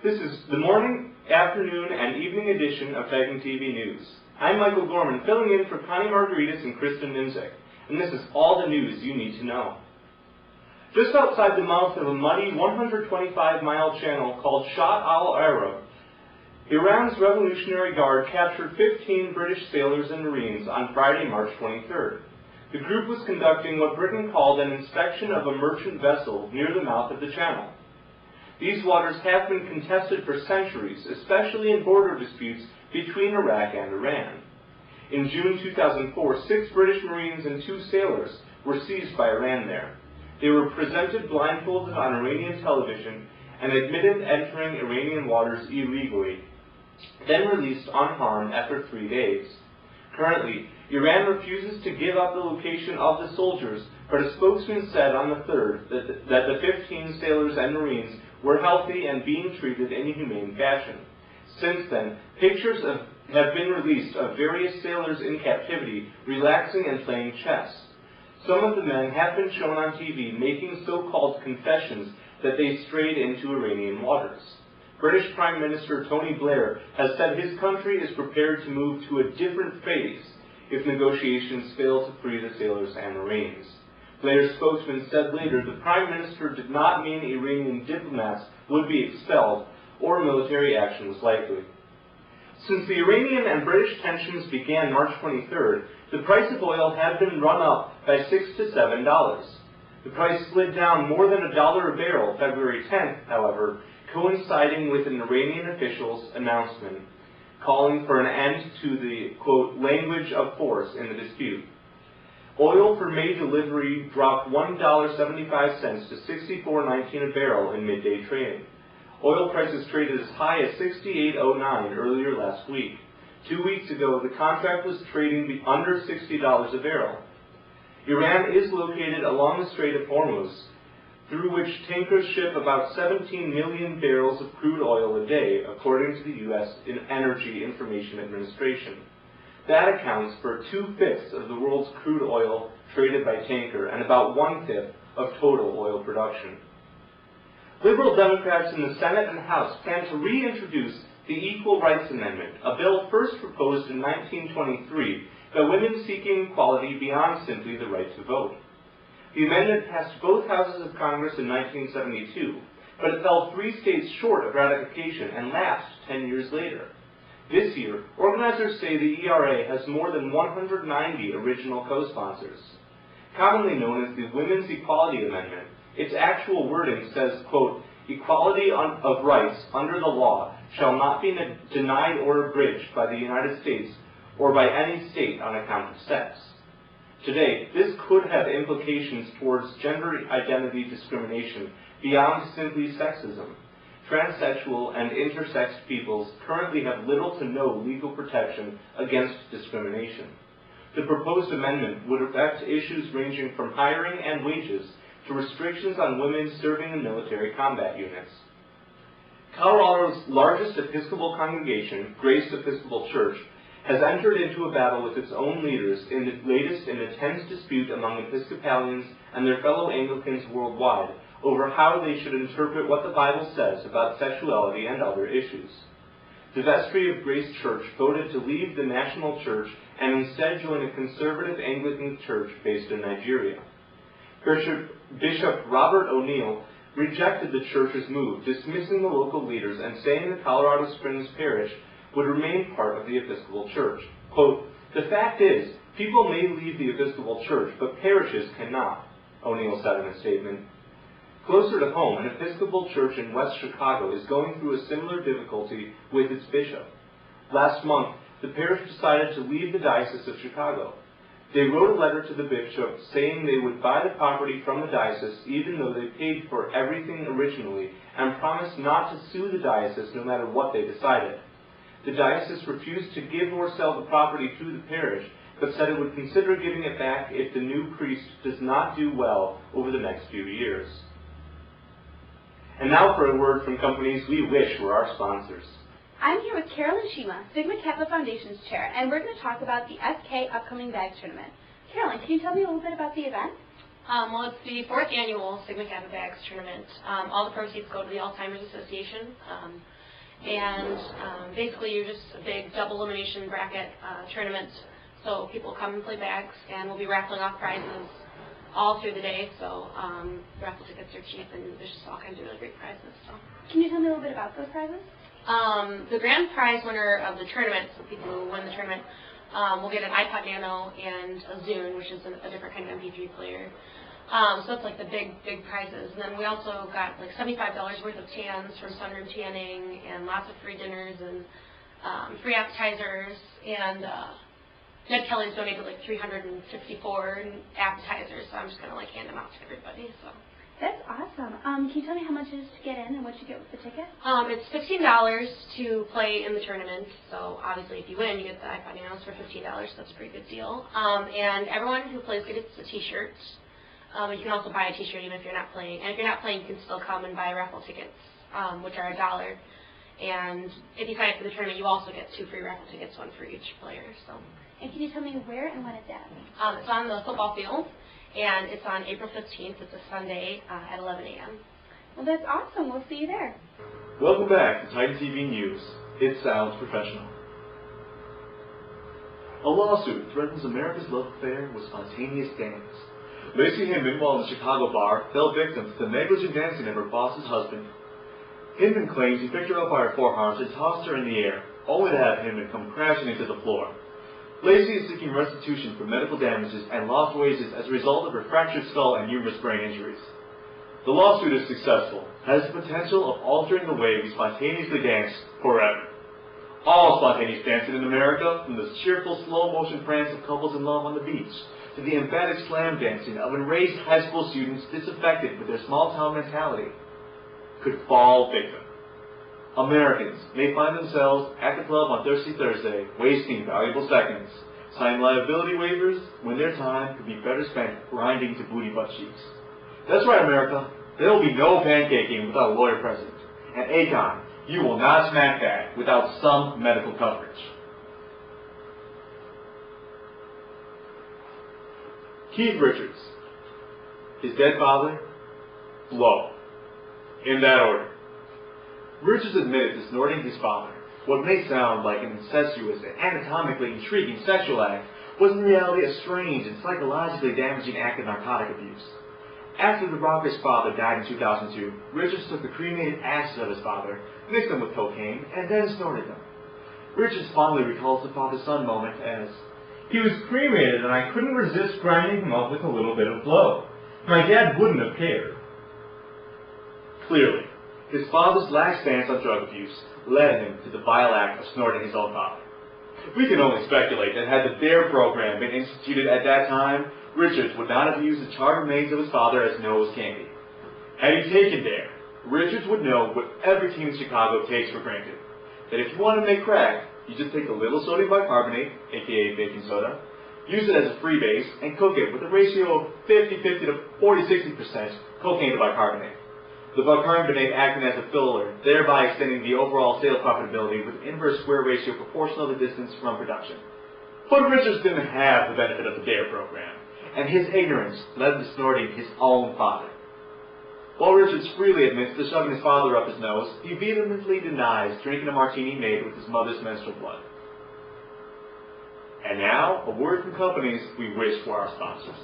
This is the morning, afternoon, and evening edition of Titan TV News. I'm Michael Gorman, filling in for Connie Margaritas and Kristen Nimzek, and this is all the news you need to know. Just outside the mouth of a muddy 125-mile channel called Shat al-Arab, Iran's Revolutionary Guard captured 15 British sailors and Marines on Friday, March 23rd. The group was conducting what Britain called an inspection of a merchant vessel near the mouth of the channel. These waters have been contested for centuries, especially in border disputes between Iraq and Iran. In June 2004, 6 British Marines and 2 sailors were seized by Iran there. They were presented blindfolded on Iranian television and admitted entering Iranian waters illegally, then released unharmed after 3 days. Currently, Iran refuses to give up the location of the soldiers, but a spokesman said on the 3rd that the 15 sailors and Marines were healthy and being treated in a humane fashion. Since then, pictures have been released of various sailors in captivity relaxing and playing chess. Some of the men have been shown on TV making so-called confessions that they strayed into Iranian waters. British Prime Minister Tony Blair has said his country is prepared to move to a different phase if negotiations fail to free the sailors and Marines. Blair's spokesman said later the Prime Minister did not mean Iranian diplomats would be expelled or military action was likely. Since the Iranian and British tensions began March 23rd, the price of oil had been run up by $6 to $7. The price slid down more than $1 a barrel February 10th, however, coinciding with an Iranian official's announcement calling for an end to the, quote, language of force in the dispute. Oil for May delivery dropped $1.75 to $64.19 a barrel in midday trading. Oil prices traded as high as $68.09 earlier last week. 2 weeks ago, the contract was trading under $60 a barrel. Iran is located along the Strait of Hormuz, through which tankers ship about 17 million barrels of crude oil a day, according to the U.S. Energy Information Administration. That accounts for 2/5 of the world's crude oil traded by tanker and about 1/5 of total oil production. Liberal Democrats in the Senate and House plan to reintroduce the Equal Rights Amendment, a bill first proposed in 1923 by women seeking equality beyond simply the right to vote. The amendment passed both houses of Congress in 1972, but it fell 3 states short of ratification and lapsed 10 years later. This year, organizers say the ERA has more than 190 original co-sponsors. Commonly known as the Women's Equality Amendment, its actual wording says, quote, equality of rights under the law shall not be denied or abridged by the United States or by any state on account of sex. Today, this could have implications towards gender identity discrimination beyond simply sexism. Transsexual and intersex peoples currently have little to no legal protection against discrimination. The proposed amendment would affect issues ranging from hiring and wages to restrictions on women serving in military combat units. Colorado's largest Episcopal congregation, Grace Episcopal Church, has entered into a battle with its own leaders in the latest in a tense dispute among Episcopalians and their fellow Anglicans worldwide over how they should interpret what the Bible says about sexuality and other issues. The vestry of Grace Church voted to leave the national church and instead join a conservative Anglican church based in Nigeria. Bishop Robert O'Neill rejected the church's move, dismissing the local leaders and saying the Colorado Springs Parish would remain part of the Episcopal Church. Quote, the fact is, people may leave the Episcopal Church, but parishes cannot, O'Neill said in a statement. Closer to home, an Episcopal church in West Chicago is going through a similar difficulty with its bishop. Last month, the parish decided to leave the Diocese of Chicago. They wrote a letter to the bishop saying they would buy the property from the diocese even though they paid for everything originally and promised not to sue the diocese no matter what they decided. The diocese refused to give or sell the property to the parish, but said it would consider giving it back if the new priest does not do well over the next few years. And now for a word from companies we wish were our sponsors. I'm here with Carolyn Shima, Sigma Kappa Foundation's chair, and we're going to talk about the SK Upcoming Bags Tournament. Carolyn, can you tell me a little bit about the event? Well, it's the 4th annual Sigma Kappa Bags Tournament. All the proceeds go to the Alzheimer's Association. And basically you're just a big double elimination bracket tournament. So people come and play bags, and we'll be raffling off prizes all through the day. So raffle tickets are cheap, and there's just all kinds of really great prizes. So. Can you tell me a little bit about those prizes? The grand prize winner of the tournament, so people who win the tournament, will get an iPod Nano and a Zune, which is a different kind of MP3 player. So that's like the big prizes. And then we also got like $75 worth of tans from Sunroom Tanning, and lots of free dinners and free appetizers. And Ned Kelly's donated like 364 appetizers, so I'm just gonna like hand them out to everybody. So. That's awesome. Can you tell me how much it is to get in and what you get with the ticket? It's $15 to play in the tournament. So obviously, if you win, you get the iPod Nanos for $15. So that's a pretty good deal. And everyone who plays gets a T-shirt. You can also buy a T-shirt even if you're not playing. And if you're not playing, you can still come and buy raffle tickets, which are $1. And if you sign up for the tournament, you also get 2 free raffle tickets, 1 for each player. So. And can you tell me where and when it's at? It's on the football field, and it's on April 15th. It's a Sunday at 11 a.m. Well, that's awesome. We'll see you there. Welcome back to Titan TV News. It sounds professional. A lawsuit threatens America's love affair with spontaneous dance. Lacey Hinman, while in the Chicago bar, fell victim to the negligent dancing of her boss's husband. Hinman claims he picked her up by her forearms and tossed her in the air, only to have Hinman come crashing into the floor. Lacey is seeking restitution for medical damages and lost wages as a result of her fractured skull and numerous brain injuries. The lawsuit, if successful, has the potential of altering the way we spontaneously dance forever. All spontaneous dancing in America, from the cheerful slow-motion prance of couples in love on the beach, to the emphatic slam dancing of enraged high school students disaffected with their small-town mentality, could fall victim. Americans may find themselves at the club on Thirsty Thursday, wasting valuable seconds, signing liability waivers when their time could be better spent grinding to booty butt cheeks. That's right, America. There will be no pancaking without a lawyer present. And Akon, you will not smack that without some medical coverage. Keith Richards. His dead father? Blow. In that order. Richards admitted to snorting his father. What may sound like an incestuous and anatomically intriguing sexual act was in reality a strange and psychologically damaging act of narcotic abuse. After the rocker's father died in 2002, Richards took the cremated ashes of his father, mixed them with cocaine, and then snorted them. Richards fondly recalls the father-son moment as, He was cremated, and I couldn't resist grinding him up with a little bit of blow. My dad wouldn't have cared. Clearly, his father's lax stance on drug abuse led him to the vile act of snorting his own father. We can only speculate that had the DARE program been instituted at that time, Richards would not have used the charter maids of his father as nose candy. Had he taken DARE, Richards would know what every team in Chicago takes for granted, that if you want to make crack, you just take a little sodium bicarbonate, aka baking soda, use it as a freebase, and cook it with a ratio of 50-50 to 40-60% cocaine to bicarbonate. The bicarbonate acting as a filler, thereby extending the overall sale profitability with an inverse square ratio proportional to the distance from production. But Richards didn't have the benefit of the DARE program, and his ignorance led him to snorting his own father. While Richards freely admits to shoving his father up his nose, he vehemently denies drinking a martini made with his mother's menstrual blood. And now, a word from companies we wish were our sponsors.